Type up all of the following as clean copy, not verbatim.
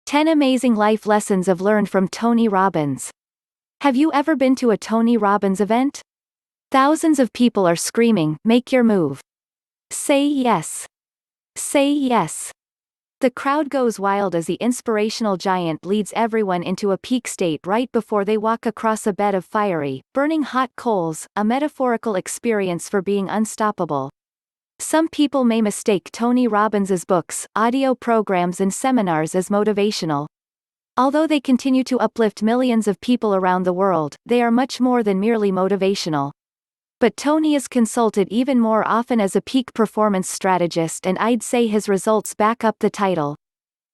10 Amazing Life Lessons I've Learned from Tony Robbins. Have you ever been to a Tony Robbins event? Thousands of people are screaming, "Make your move. Say yes. Say yes." The crowd goes wild as the inspirational giant leads everyone into a peak state right before they walk across a bed of fiery, burning hot coals, a metaphorical experience for being unstoppable. Some people may mistake Tony Robbins' books, audio programs and seminars as motivational. Although they continue to uplift millions of people around the world, they are much more than merely motivational. But Tony is consulted even more often as a peak performance strategist, and I'd say his results back up the title.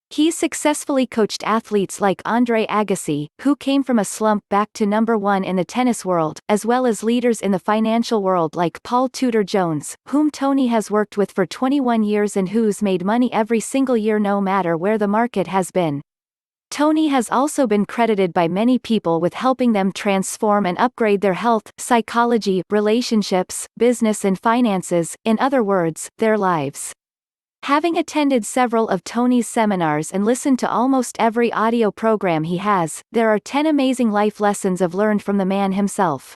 He's successfully coached athletes like Andre Agassi, who came from a slump back to #1 in the tennis world, as well as leaders in the financial world like Paul Tudor Jones, whom Tony has worked with for 21 years and who's made money every single year no matter where the market has been. Tony has also been credited by many people with helping them transform and upgrade their health, psychology, relationships, business and finances, in other words, their lives. Having attended several of Tony's seminars and listened to almost every audio program he has, there are 10 amazing life lessons I've learned from the man himself.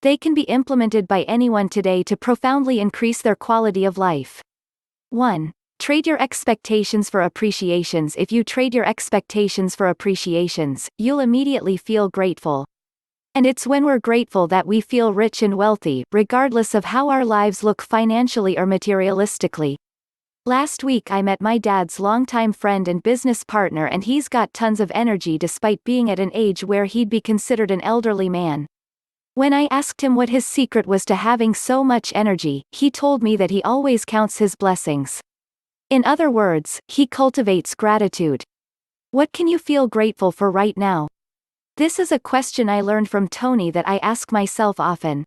They can be implemented by anyone today to profoundly increase their quality of life. 1. Trade your expectations for appreciations. If you trade your expectations for appreciations, you'll immediately feel grateful. And it's when we're grateful that we feel rich and wealthy, regardless of how our lives look financially or materialistically. Last week I met my dad's longtime friend and business partner, and he's got tons of energy despite being at an age where he'd be considered an elderly man. When I asked him what his secret was to having so much energy, he told me that he always counts his blessings. In other words, he cultivates gratitude. What can you feel grateful for right now? This is a question I learned from Tony that I ask myself often.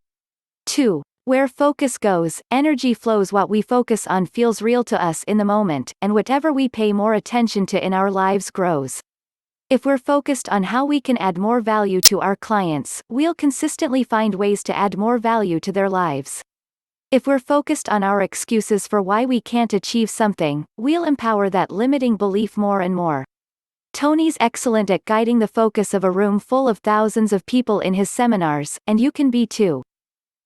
2. Where focus goes, energy flows. What we focus on feels real to us in the moment, and whatever we pay more attention to in our lives grows. If we're focused on how we can add more value to our clients, we'll consistently find ways to add more value to their lives. If we're focused on our excuses for why we can't achieve something, we'll empower that limiting belief more and more. Tony's excellent at guiding the focus of a room full of thousands of people in his seminars, and you can be too.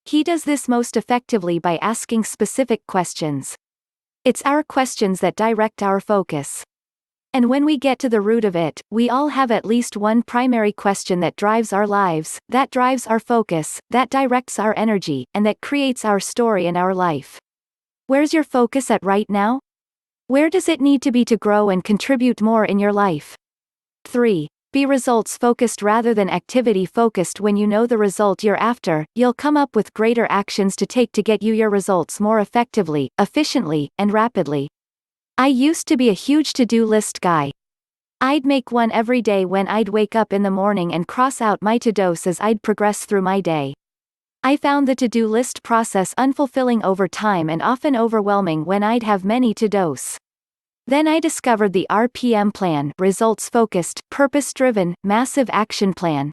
He does this most effectively by asking specific questions. It's our questions that direct our focus. And when we get to the root of it, we all have at least one primary question that drives our lives, that drives our focus, that directs our energy, and that creates our story and our life. Where's your focus at right now? Where does it need to be to grow and contribute more in your life? 3. Be results-focused rather than activity-focused. When you know the result you're after, you'll come up with greater actions to take to get you your results more effectively, efficiently, and rapidly. I used to be a huge to-do list guy. I'd make one every day when I'd wake up in the morning and cross out my to-dos as I'd progress through my day. I found the to-do list process unfulfilling over time and often overwhelming when I'd have many to-dos. Then I discovered the RPM plan, results-focused, purpose-driven, massive action plan.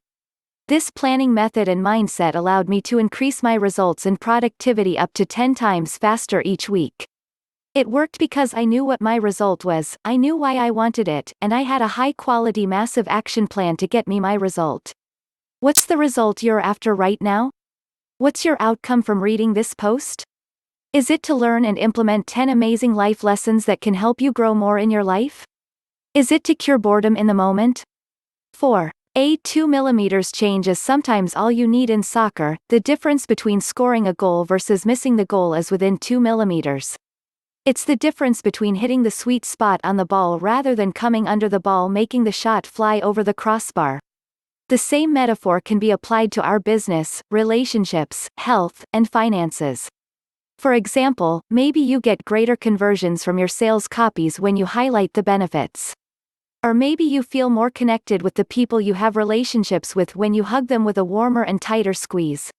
This planning method and mindset allowed me to increase my results and productivity up to 10 times faster each week. It worked because I knew what my result was, I knew why I wanted it, and I had a high-quality massive action plan to get me my result. What's the result you're after right now? What's your outcome from reading this post? Is it to learn and implement 10 amazing life lessons that can help you grow more in your life? Is it to cure boredom in the moment? 4. A 2mm change is sometimes all you need in soccer. The difference between scoring a goal versus missing the goal is within 2mm. It's the difference between hitting the sweet spot on the ball rather than coming under the ball making the shot fly over the crossbar. The same metaphor can be applied to our business, relationships, health, and finances. For example, maybe you get greater conversions from your sales copies when you highlight the benefits. Or maybe you feel more connected with the people you have relationships with when you hug them with a warmer and tighter squeeze.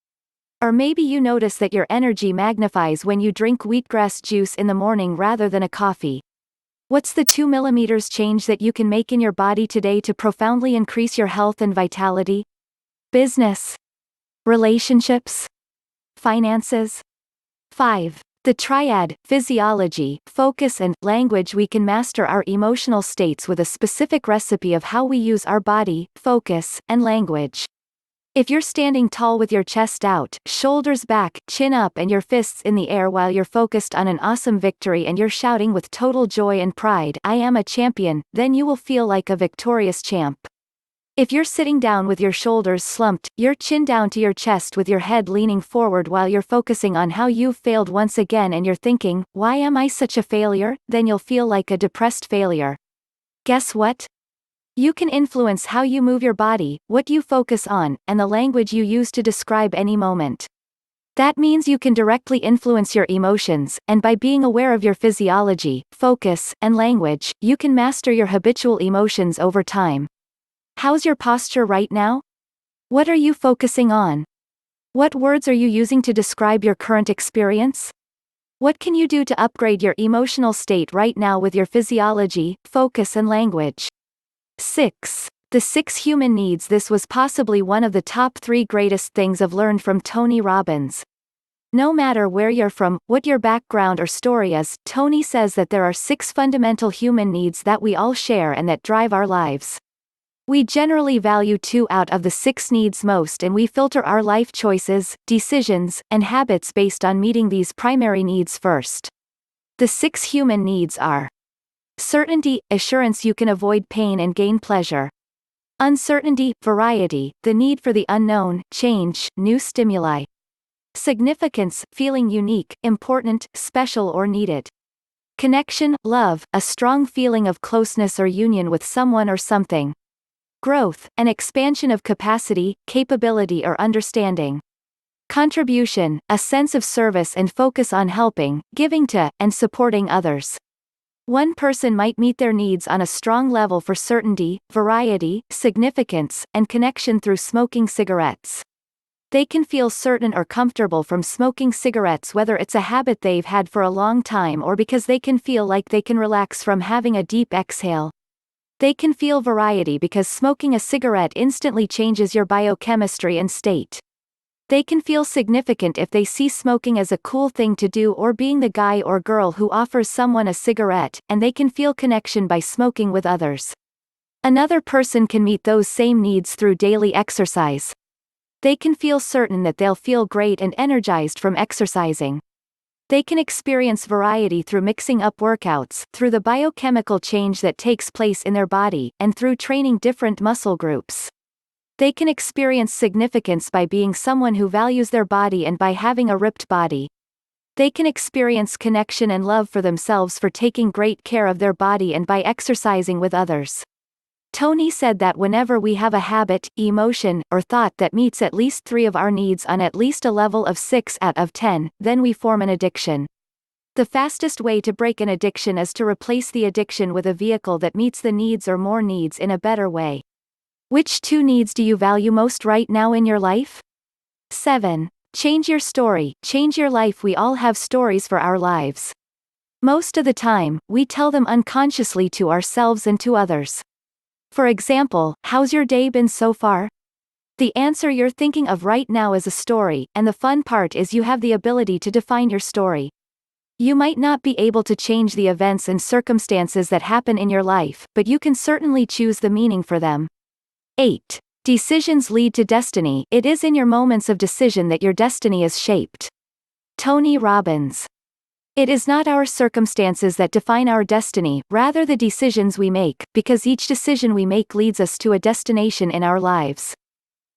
Or maybe you notice that your energy magnifies when you drink wheatgrass juice in the morning rather than a coffee. What's the 2mm change that you can make in your body today to profoundly increase your health and vitality? Business. Relationships. Finances. 5. The triad, physiology, focus and language. We can master our emotional states with a specific recipe of how we use our body, focus, and language. If you're standing tall with your chest out, shoulders back, chin up and your fists in the air while you're focused on an awesome victory and you're shouting with total joy and pride, "I am a champion," then you will feel like a victorious champ. If you're sitting down with your shoulders slumped, your chin down to your chest with your head leaning forward while you're focusing on how you've failed once again and you're thinking, "Why am I such a failure?" then you'll feel like a depressed failure. Guess what? You can influence how you move your body, what you focus on, and the language you use to describe any moment. That means you can directly influence your emotions, and by being aware of your physiology, focus, and language, you can master your habitual emotions over time. How's your posture right now? What are you focusing on? What words are you using to describe your current experience? What can you do to upgrade your emotional state right now with your physiology, focus and language? 6. The 6 human needs. This was possibly one of the top 3 greatest things I've learned from Tony Robbins. No matter where you're from, what your background or story is, Tony says that there are 6 fundamental human needs that we all share and that drive our lives. We generally value 2 out of the 6 needs most, and we filter our life choices, decisions, and habits based on meeting these primary needs first. The 6 human needs are: certainty, assurance you can avoid pain and gain pleasure. Uncertainty, variety, the need for the unknown, change, new stimuli. Significance, feeling unique, important, special or needed. Connection, love, a strong feeling of closeness or union with someone or something. Growth, an expansion of capacity, capability or understanding. Contribution, a sense of service and focus on helping, giving to, and supporting others. One person might meet their needs on a strong level for certainty, variety, significance, and connection through smoking cigarettes. They can feel certain or comfortable from smoking cigarettes, whether it's a habit they've had for a long time or because they can feel like they can relax from having a deep exhale. They can feel variety because smoking a cigarette instantly changes your biochemistry and state. They can feel significant if they see smoking as a cool thing to do or being the guy or girl who offers someone a cigarette, and they can feel connection by smoking with others. Another person can meet those same needs through daily exercise. They can feel certain that they'll feel great and energized from exercising. They can experience variety through mixing up workouts, through the biochemical change that takes place in their body, and through training different muscle groups. They can experience significance by being someone who values their body and by having a ripped body. They can experience connection and love for themselves for taking great care of their body and by exercising with others. Tony said that whenever we have a habit, emotion, or thought that meets at least 3 of our needs on at least a level of 6 out of 10, then we form an addiction. The fastest way to break an addiction is to replace the addiction with a vehicle that meets the needs or more needs in a better way. Which 2 needs do you value most right now in your life? 7. Change your story, change your life. We all have stories for our lives. Most of the time, we tell them unconsciously to ourselves and to others. For example, how's your day been so far? The answer you're thinking of right now is a story, and the fun part is you have the ability to define your story. You might not be able to change the events and circumstances that happen in your life, but you can certainly choose the meaning for them. 8. Decisions lead to destiny. It is in your moments of decision that your destiny is shaped. Tony Robbins. It is not our circumstances that define our destiny, rather the decisions we make, because each decision we make leads us to a destination in our lives.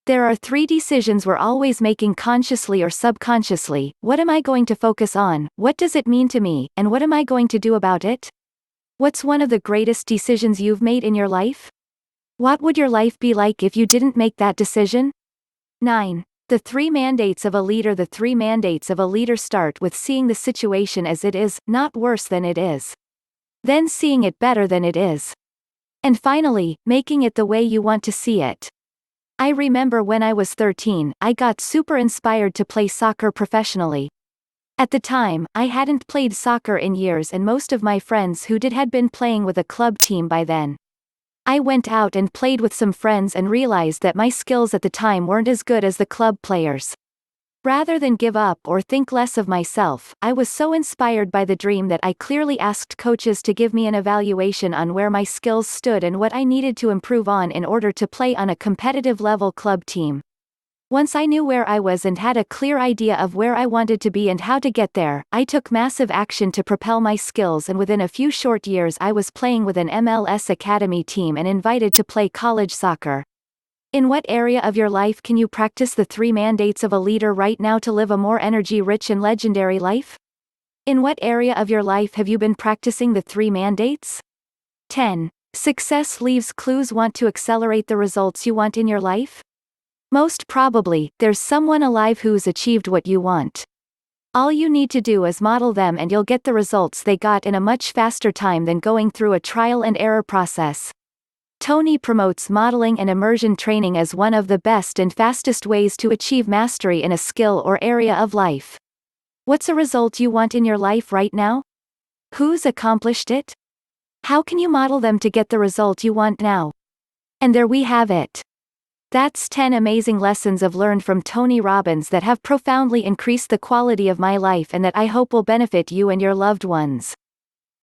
There are 3 decisions we're always making consciously or subconsciously: what am I going to focus on, what does it mean to me, and what am I going to do about it? What's one of the greatest decisions you've made in your life? What would your life be like if you didn't make that decision? 9. The 3 mandates of a leader. The 3 mandates of a leader start with seeing the situation as it is, not worse than it is. Then seeing it better than it is. And finally, making it the way you want to see it. I remember when I was 13, I got super inspired to play soccer professionally. At the time, I hadn't played soccer in years and most of my friends who did had been playing with a club team by then. I went out and played with some friends and realized that my skills at the time weren't as good as the club players. Rather than give up or think less of myself, I was so inspired by the dream that I clearly asked coaches to give me an evaluation on where my skills stood and what I needed to improve on in order to play on a competitive level club team. Once I knew where I was and had a clear idea of where I wanted to be and how to get there, I took massive action to propel my skills, and within a few short years I was playing with an MLS Academy team and invited to play college soccer. In what area of your life can you practice the 3 mandates of a leader right now to live a more energy-rich and legendary life? In what area of your life have you been practicing the 3 mandates? 10. Success leaves clues. Want to accelerate the results you want in your life? Most probably, there's someone alive who's achieved what you want. All you need to do is model them and you'll get the results they got in a much faster time than going through a trial and error process. Tony promotes modeling and immersion training as one of the best and fastest ways to achieve mastery in a skill or area of life. What's a result you want in your life right now? Who's accomplished it? How can you model them to get the result you want now? And there we have it. That's 10 amazing lessons I've learned from Tony Robbins that have profoundly increased the quality of my life and that I hope will benefit you and your loved ones.